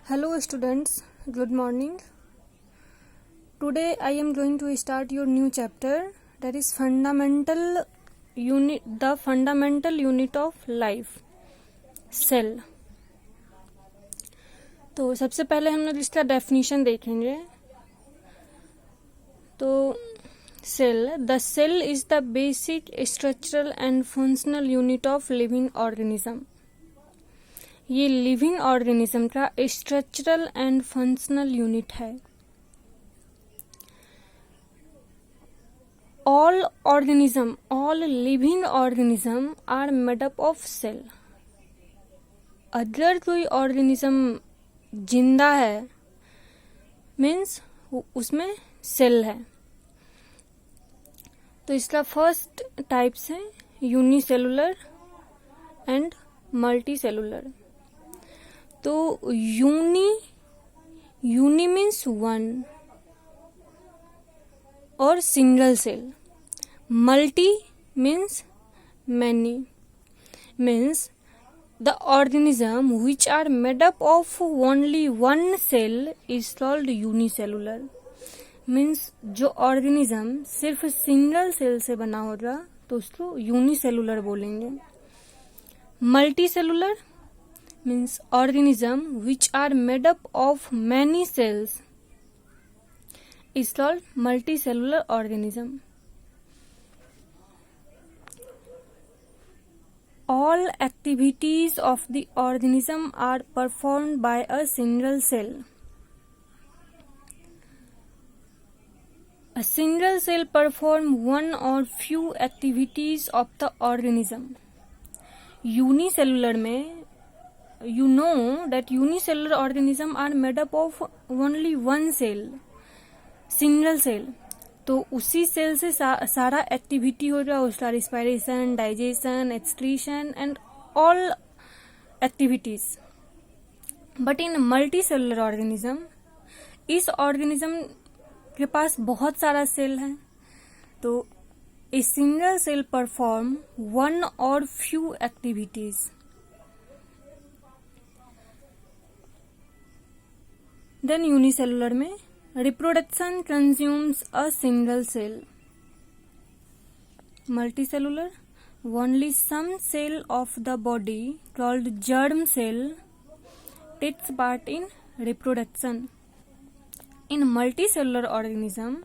Hello students, good morning. Today I am going to start your new chapter, that is the fundamental unit of life, cell. तो सबसे पहले हम लोग इसका definition देखेंगे. तो the cell is the basic structural and functional unit of living organism. ये living organism का स्ट्रक्चरल एंड फंक्शनल यूनिट है. All living organism are made up of cell. अगर कोई ऑर्गेनिज्म जिंदा है मीन्स उसमें सेल है. तो इसका फर्स्ट टाइप्स है यूनिसेलुलर एंड मल्टी सेलुलर. तो यूनी मीन्स वन और single cell. Multi means many. Means the organism which are made up of only one cell is called unicellular. Means जो organism सिर्फ single cell से बना होगा तो उसको यूनिसेलुलर बोलेंगे. Multi cellular means organism which are made up of many cells is called multicellular organism. All activities of the organism are performed by a single cell. A single cell perform one or few activities of the organism. Unicellular में you know that unicellular organism are made up of only one cell, single cell. तो उसी cell से सारा activity होगा उसका, respiration, digestion, excretion and all activities. But in multi cellular organism, इस organism के पास बहुत सारा सेल है. तो a single cell perform one और फ्यू एक्टिविटीज. देन यूनिसेलुलर में reproduction consumes a single cell. Multicellular only some cell of the body called germ cell takes part in reproduction. In multicellular organism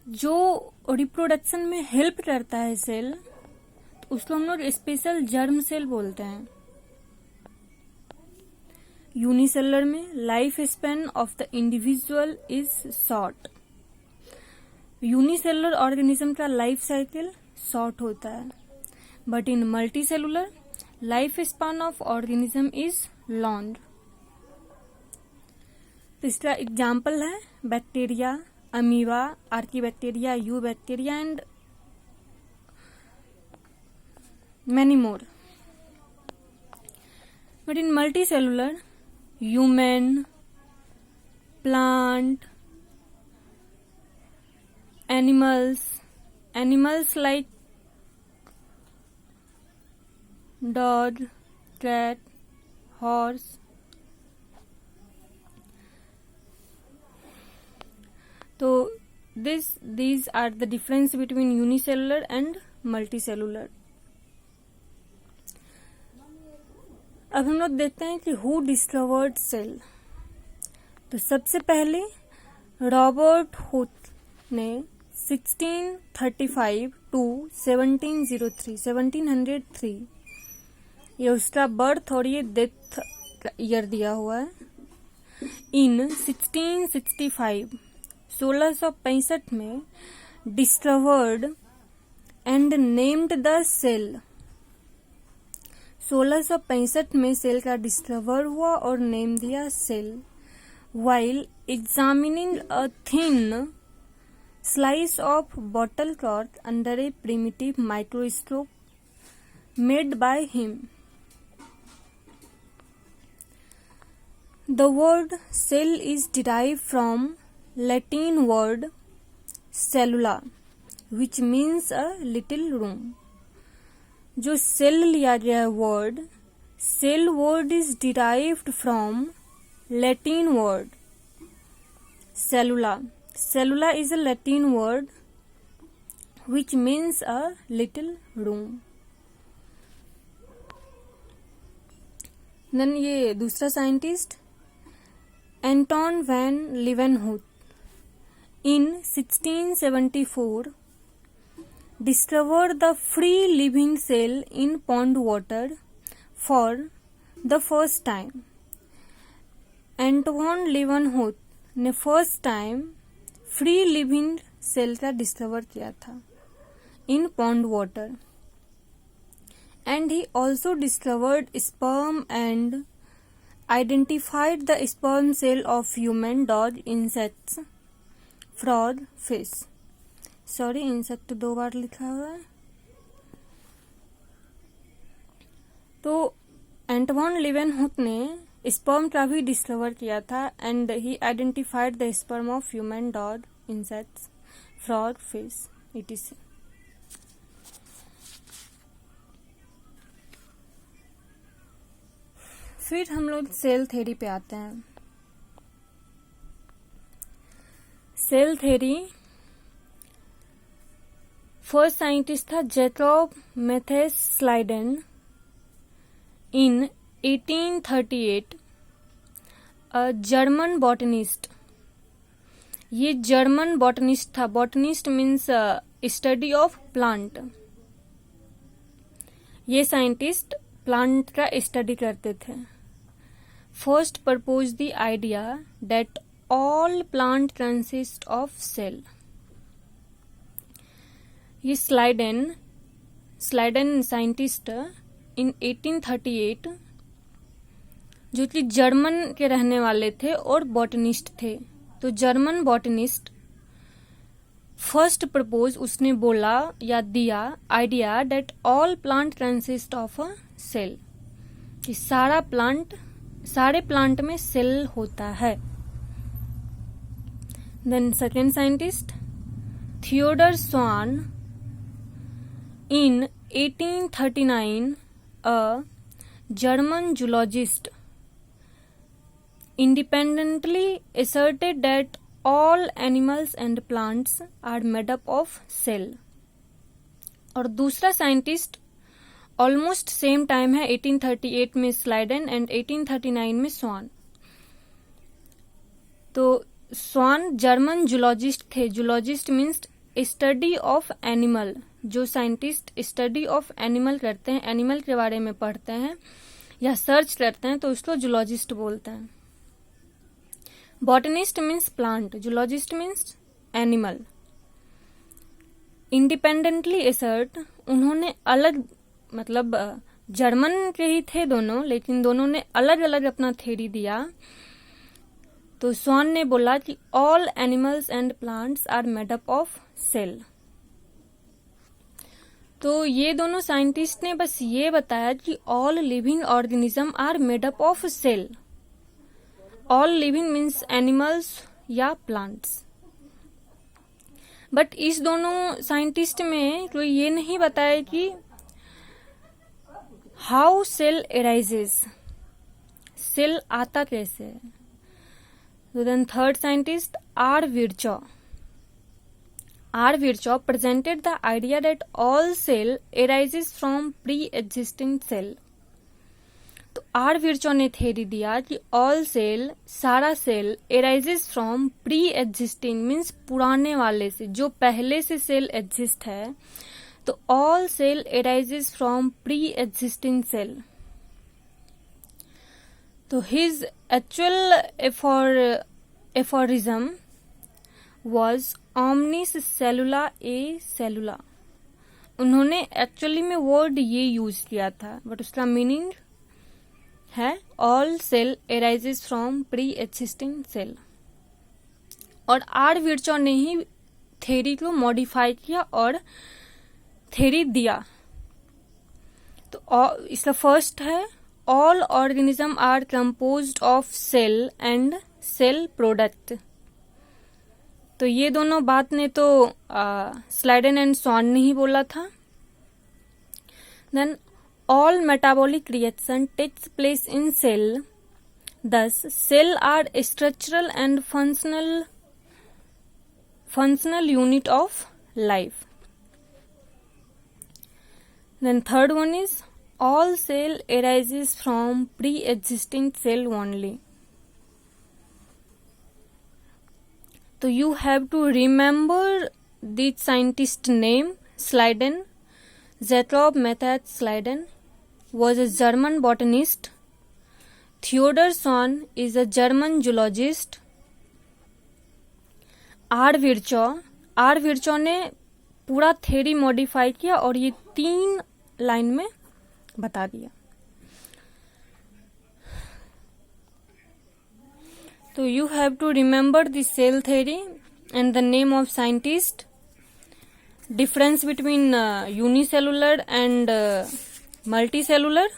जो reproduction में help करता है cell, तो उसको हम लोग स्पेशल जर्म सेल बोलते हैं. यूनिसेलुलर में life span of the individual is short. Unicellular organism का लाइफ साइकिल शॉर्ट होता है. But in multicellular life span of organism is long. तो इसका एग्जाम्पल है bacteria, amoeba, archaebacteria, you bacteria and many more. But in multicellular human, plant, animals like dog, cat, horse. So these are the difference between unicellular and multicellular. अब हम लोग देखते हैं कि who discovered cell. तो सबसे पहले रॉबर्ट हुथ ने 1635 टू 1703 ये उसका बर्थ और ये डेथ ईयर दिया हुआ है. इन 1665 में discovered and named the cell. 1665 में सेल का डिस्कवर हुआ और नेम दिया cell. While examining a thin slice of bottle cloth under a primitive microscope made by him. The word cell is derived from Latin word cellula which means a little room. जो cell लिया गया word Cell word is derived from Latin word cellula. Cellula is a Latin word which means a little room. Then ये दूसरा scientist Anton van Leeuwenhoek in 1674 discovered the free living cell in pond water for the first time. Anton Leeuwenhoek ने first time free living cell का discover किया था in pond water, and he also discovered sperm and identified the sperm cell of human, dog, insects, frog, fish. Sorry, insect 2 बार लिखा हुआ है. तो Anton Leeuwenhoek ने स्पर्म का भी डिस्कवर किया था, and he identified the sperm of human, dog, insects, frog, fish, etc. फिर हम लोग सेल थ्योरी पे आते हैं. सेल थ्योरी फर्स्ट साइंटिस्ट था Jacob Matthias Schleiden in 1838, German botanist. ये जर्मन बॉटनिस्ट था. Botanist means study of plant. ये साइंटिस्ट प्लांट का स्टडी करते थे. First propose the idea that all plant consist of cell. ये स्लाइडेन साइंटिस्ट इन 1838 जो कि जर्मन के रहने वाले थे और बॉटनिस्ट थे. तो जर्मन बॉटनिस्ट फर्स्ट प्रपोज उसने बोला या दिया idea that all plant consist of a cell, कि सारे प्लांट में सेल होता है. Then second scientist Theodor Schwann in 1839, a German zoologist independently asserted that all animals and plants are made up of cell. और दूसरा scientist almost same time है, 1838 में Schleiden and 1839 में स्वान. तो स्वान जर्मन जूलॉजिस्ट थे. Zoologist means study of animal. जो scientist study of animal करते हैं, एनिमल के बारे में पढ़ते हैं या सर्च करते हैं, तो उसको जूलॉजिस्ट बोलते हैं. Botanist means plant, zoologist means animal. Independently assert, उन्होंने अलग, मतलब जर्मन के ही थे दोनों, लेकिन दोनों ने अलग अलग अपना थ्योरी दिया. तो स्वान ने बोला कि all animals and plants are made up of cell. तो ये दोनों साइंटिस्ट ने बस ये बताया कि all living organism are made up of cell. All living means animals या प्लांट्स. बट इस दोनों साइंटिस्ट में कोई ये नहीं बताया कि हाउ सेल एराइजेस, सेल आता कैसे है. तो then third scientist R Virchow presented the idea that all cell arises from pre-existing cell. तो आर विर्चो ने थ्योरी दिया कि ऑल सेल, सारा cell arises from pre-existing means पुराने वाले से, जो पहले से सेल एग्जिस्ट है. तो all cell arises from pre-existing cell. तो his actual aphorism was omnis cellula a cellula. उन्होंने एक्चुअली में वर्ड ये यूज किया था, बट उसका मीनिंग है all cell arises from pre existing cell. और आर विर्चो ने ही थ्योरी को मॉडिफाई किया और थ्योरी दिया. तो इसका फर्स्ट है all organism are composed of cell and cell product. तो ये दोनों बात ने तो स्लाइडेन एंड स्वान ने ही बोला था. Then all metabolic reaction takes place in cell. Thus, cell are structural and functional unit of life. Then third one is all cell arises from pre-existing cell only. So you have to remember the scientist name. Schleiden. Jakob Matthias Schleiden was a German botanist. Theodor Schwann is a German zoologist. R Virchow ने पूरा theory modify किया और ये 3 line में बता दिया. So you have to remember the cell theory and the name of scientist, difference between unicellular and multicellular,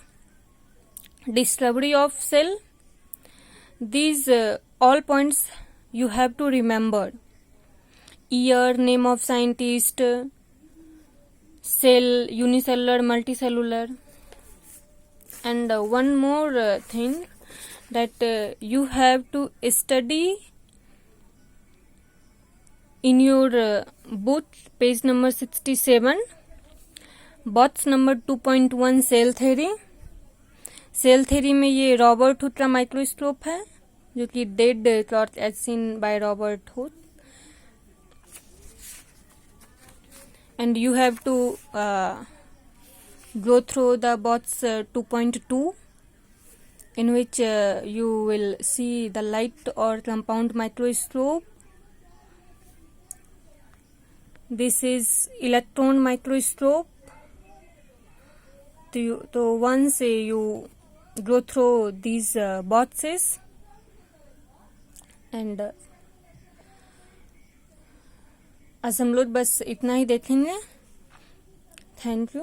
discovery of cell. These all points you have to remember. Year, name of scientist, cell, unicellular, multicellular. And one more thing, that you have to study in your book, page number 67, box number 2.1 cell theory. Cell theory में ये Robert Hooke का microscope है जो कि dead cloth as seen by Robert Hooke. And you have to go through the box 2.2, in which you will see the light or compound microscope. This is electron microscope. So once you go through these boxes, and आज हम लोग बस इतना ही देखेंगे. Thank you.